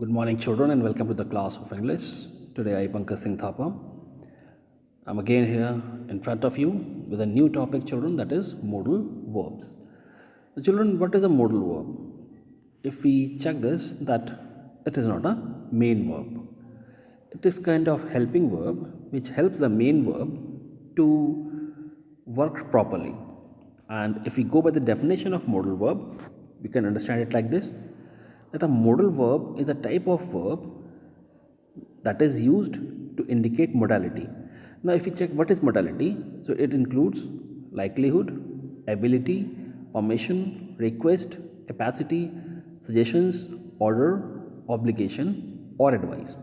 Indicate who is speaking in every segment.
Speaker 1: Good morning, children, and welcome to the class of English. Today, I, Pankaj Singh Thapa. I'm again here in front of you with a new topic, children, that is modal verbs. So, children, what is a modal verb? If we check this, that it is not a main verb. It is kind of helping verb which helps the main verb to work properly. And if we go by the definition of modal verb, we can understand it like this, that a modal verb is a type of verb that is used to indicate modality. Now, if we check what is modality, so it includes likelihood, ability, permission, request, capacity, suggestions, order, obligation, or advice.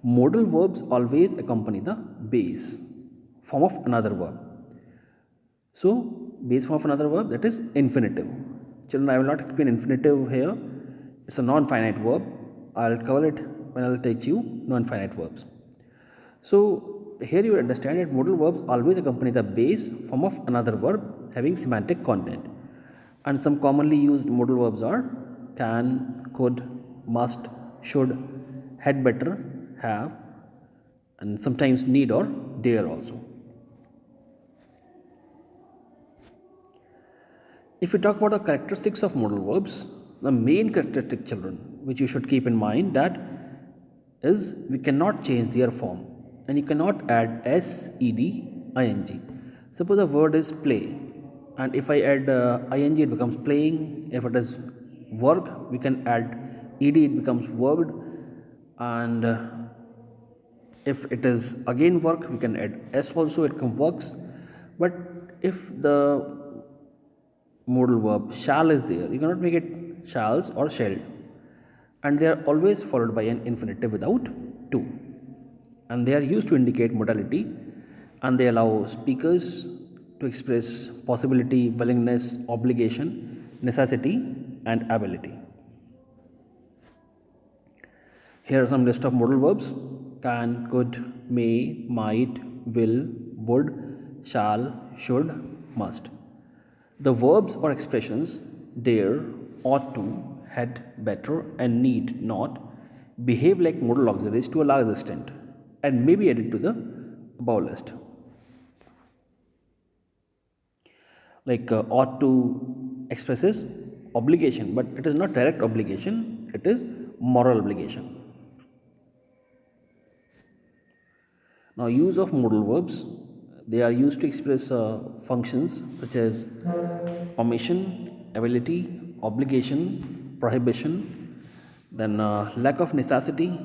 Speaker 1: Modal verbs always accompany the base form of another verb. So, base form of another verb, that is infinitive. Children, I will not explain infinitive here. It's a non-finite verb. I'll cover it when I'll teach you non-finite verbs. So, here you understand that modal verbs always accompany the base form of another verb having semantic content. And some commonly used modal verbs are can, could, must, should, had better, have, and sometimes need or dare also. If we talk about the characteristics of modal verbs, the main characteristic, children, which you should keep in mind, that is we cannot change their form, and you cannot add s, ed, ing. Suppose a word is play, and if I add ing, it becomes playing. If it is work, we can add ed, it becomes worked, and if it is again work, we can add s also, it becomes works. But if the modal verb shall is there, you cannot make it shalls or shall, and they are always followed by an infinitive without to, and they are used to indicate modality, and they allow speakers to express possibility, willingness, obligation, necessity, and ability. Here are some list of modal verbs: can, could, may, might, will, would, shall, should, must. The verbs or expressions dare, ought to, had better, and need not behave like modal auxiliaries to a large extent and may be added to the above list. Like ought to expresses obligation, but it is not direct obligation, it is moral obligation. Now, use of modal verbs, they are used to express functions such as permission, ability, obligation, prohibition, then lack of necessity,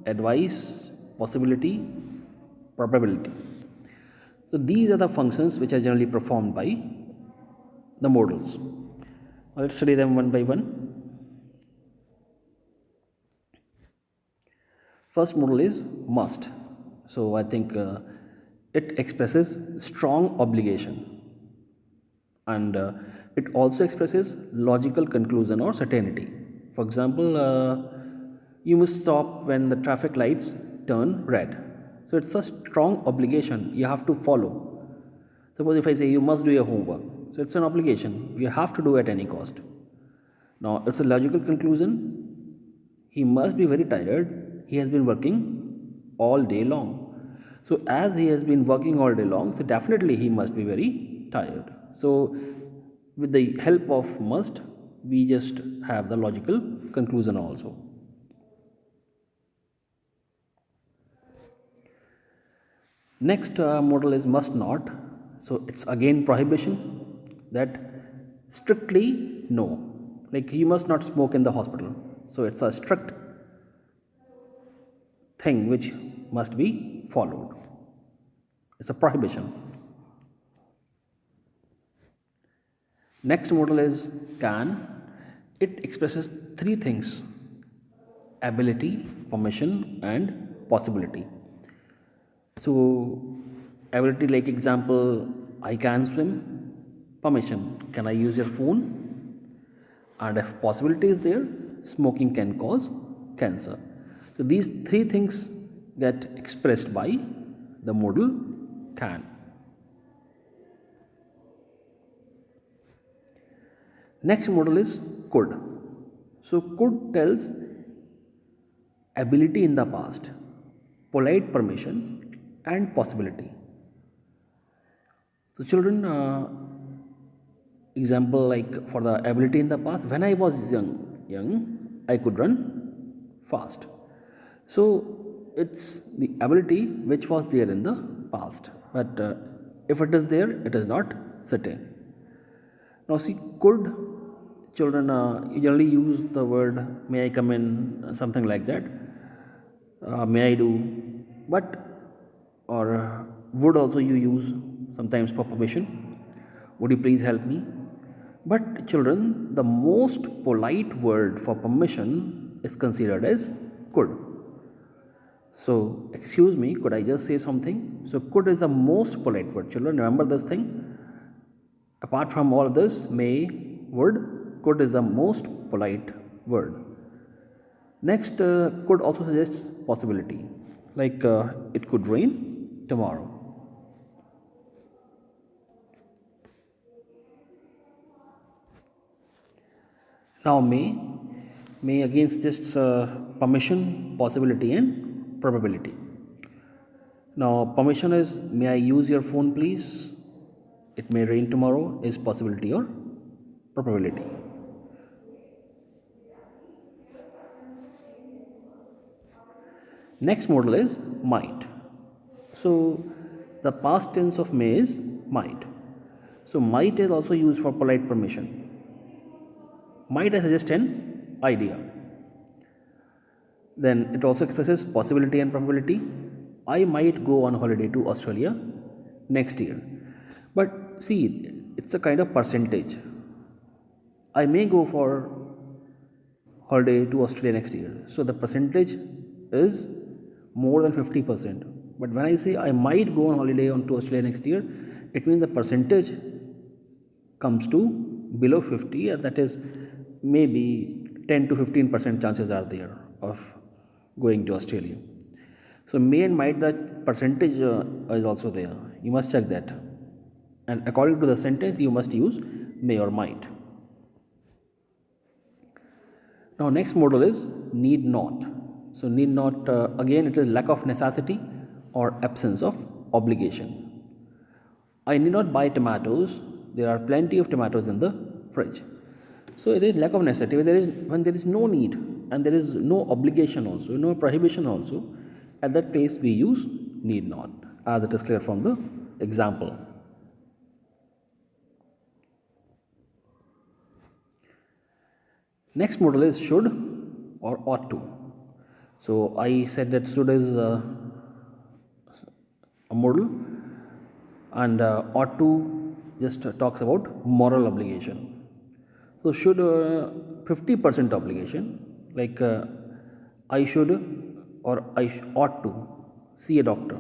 Speaker 1: advice, possibility, probability. So, these are the functions which are generally performed by the modals. Now, let's study them one by one. First modal is must. So, I think it expresses strong obligation, and it also expresses logical conclusion or certainty. For example, you must stop when the traffic lights turn red. So, it's a strong obligation you have to follow. Suppose if I say you must do your homework, so it's an obligation you have to do at any cost. Now, it's a logical conclusion. He must be very tired. He has been working all day long. So, as he has been working all day long, so definitely he must be very tired. So, with the help of must, we just have the logical conclusion also. Next modal is must not. So, it's again prohibition, that strictly no. Like you must not smoke in the hospital. So, it's a strict thing which must be followed. It's a prohibition. Next modal is can. It expresses three things: ability, permission, and possibility. So, ability, like example, I can swim. Permission, can I use your phone? And if possibility is there, smoking can cause cancer. So, these three things get expressed by the modal can. Next modal is could. So, could tells ability in the past, polite permission, and possibility. So children, example like for the ability in the past, when I was young, I could run fast. So it's the ability which was there in the past, but if it is there, it is not certain. Now see, could children usually use the word may I come in, something like that, may I do, but or would also you use sometimes for permission. Would you please help me? But children, the most polite word for permission is considered as could. So, excuse me, could I just say something? So, could is the most polite word. Children, remember this thing. Apart from all this, may, would, could is the most polite word. Next, could also suggests possibility, like it could rain tomorrow. Now, may again suggests permission, possibility, and probability. Now, permission is may I use your phone, please? It may rain tomorrow is possibility or probability. Next modal is might. So, the past tense of may is might. So, might is also used for polite permission. Might suggest an idea. Then it also expresses possibility and probability. I might go on holiday to Australia next year. But see, it's a kind of percentage. I may go for holiday to Australia next year. So the percentage is more than 50%. But when I say I might go on holiday to Australia next year, it means the percentage comes to below 50, and that is maybe 10 to 15% chances are there of going to Australia. So may and might, that percentage is also there. You must check that. And according to the sentence, you must use may or might. Now next modal is need not. So need not, again it is lack of necessity or absence of obligation. I need not buy tomatoes. There are plenty of tomatoes in the fridge. So it is lack of necessity when there is no need and there is no obligation also, no prohibition also. At that place we use need not, as it is clear from the example. Next modal is should or ought to. So I said that should is a modal, and ought to just talks about moral obligation. So should 50% obligation, like I should or I ought to see a doctor.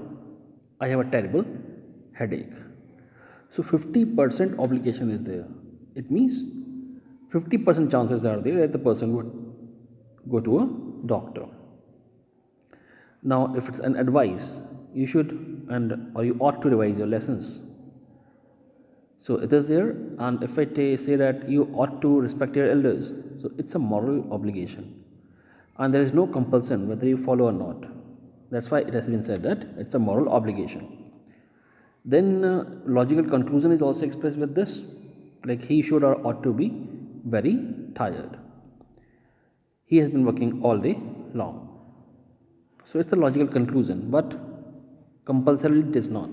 Speaker 1: I have a terrible headache. So 50% obligation is there. It means 50% chances are there that the person would go to a doctor. Now, if it's an advice, you should or you ought to revise your lessons. So it is there, and if I say that you ought to respect your elders, so it's a moral obligation, and there is no compulsion whether you follow or not. That's why it has been said that it's a moral obligation. Then logical conclusion is also expressed with this, like he should or ought to be very tired. He has been working all day long. So it's the logical conclusion, but compulsorily it is not.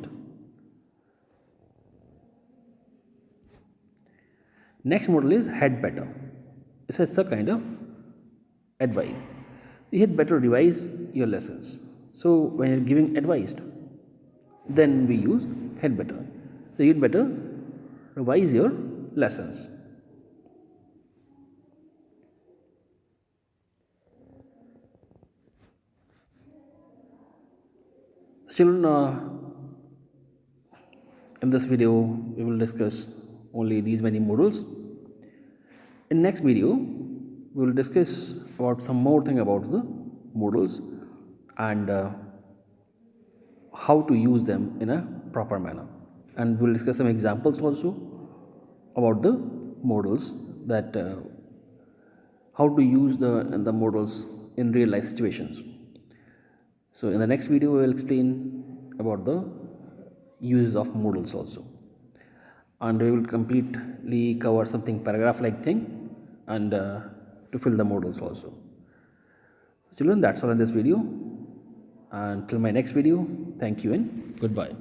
Speaker 1: Next modal is had better. This is a kind of advice. You had better revise your lessons. So when you're giving advice, then we use had better. So you'd better revise your lessons. Children, in this video we will discuss only these many modals. In next video we will discuss about some more thing about the modals and how to use them in a proper manner, and we will discuss some examples also about the modals, that how to use the modals in real life situations. So in the next video we will explain about the uses of modals also, and we will completely cover something paragraph like thing, and to fill the modals also. So children, that's all in this video, and till my next video, thank you and goodbye.